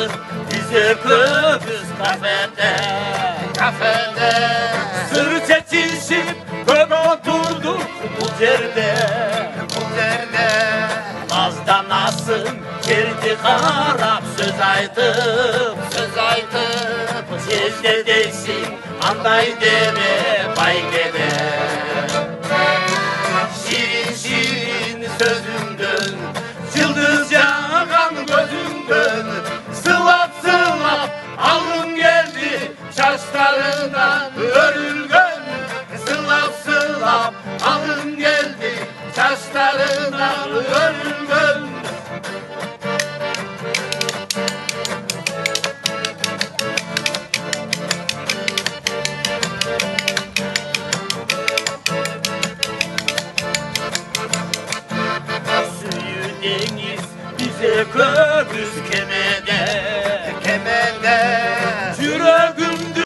alır bize köpüz kafede. Kafede Sır çetişip köp oturduk bu yerde. bu derde Naz'da nasıl girdi harap söz aytıp. söz aytıp Sizde değilsin anday deme bay gede. Şirin şirin sözünden yıldız yakan gözünden. Sılap sılap alnım geldi çaşlarından örülgen. Sılap sılap alnım geldi çaşlarından örülgen. Suyu deniz bize köpüz kemer.